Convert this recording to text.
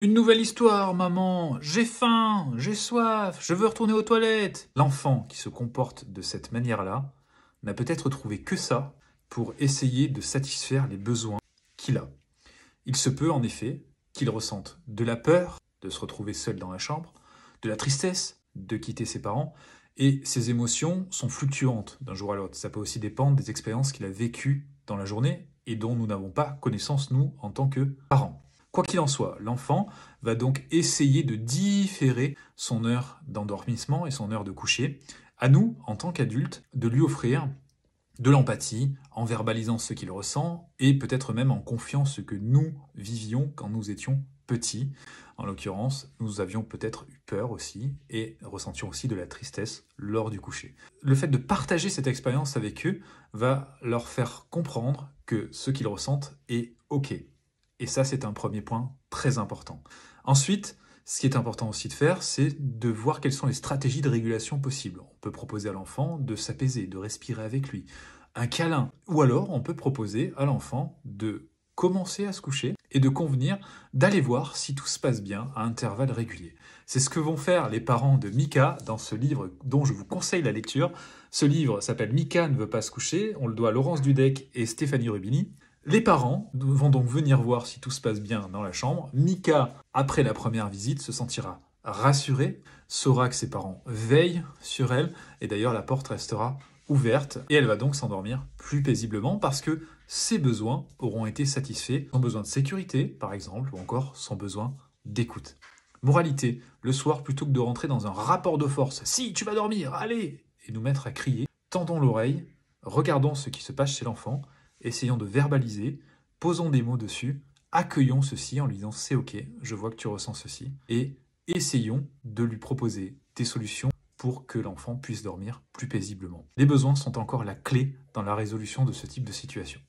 Une nouvelle histoire, maman. J'ai faim, j'ai soif, je veux retourner aux toilettes. L'enfant qui se comporte de cette manière-là n'a peut-être trouvé que ça pour essayer de satisfaire les besoins qu'il a. Il se peut en effet qu'il ressente de la peur de se retrouver seul dans la chambre, de la tristesse de quitter ses parents, et ces émotions sont fluctuantes d'un jour à l'autre. Ça peut aussi dépendre des expériences qu'il a vécues dans la journée et dont nous n'avons pas connaissance, nous, en tant que parents. Quoi qu'il en soit, l'enfant va donc essayer de différer son heure d'endormissement et son heure de coucher. À nous, en tant qu'adultes, de lui offrir de l'empathie, en verbalisant ce qu'il ressent, et peut-être même en confiant ce que nous vivions quand nous étions petits. En l'occurrence, nous avions peut-être eu peur aussi, et ressentions aussi de la tristesse lors du coucher. Le fait de partager cette expérience avec eux va leur faire comprendre que ce qu'ils ressentent est OK. Et ça, c'est un premier point très important. Ensuite, ce qui est important aussi de faire, c'est de voir quelles sont les stratégies de régulation possibles. On peut proposer à l'enfant de s'apaiser, de respirer avec lui, un câlin. Ou alors, on peut proposer à l'enfant de commencer à se coucher et de convenir d'aller voir si tout se passe bien à intervalles réguliers. C'est ce que vont faire les parents de Mika dans ce livre dont je vous conseille la lecture. Ce livre s'appelle Mika ne veut pas se coucher. On le doit à Laurence Dudek et Stéphanie Rubini. Les parents vont donc venir voir si tout se passe bien dans la chambre. Mika, après la première visite, se sentira rassurée, saura que ses parents veillent sur elle, et d'ailleurs la porte restera ouverte, et elle va donc s'endormir plus paisiblement parce que ses besoins auront été satisfaits, son besoin de sécurité par exemple, ou encore son besoin d'écoute. Moralité, le soir, plutôt que de rentrer dans un rapport de force, si tu vas dormir, allez, et nous mettre à crier, tendons l'oreille, regardons ce qui se passe chez l'enfant, essayons de verbaliser, posons des mots dessus, accueillons ceci en lui disant c'est ok, je vois que tu ressens ceci, et essayons de lui proposer des solutions pour que l'enfant puisse dormir plus paisiblement. Les besoins sont encore la clé dans la résolution de ce type de situation.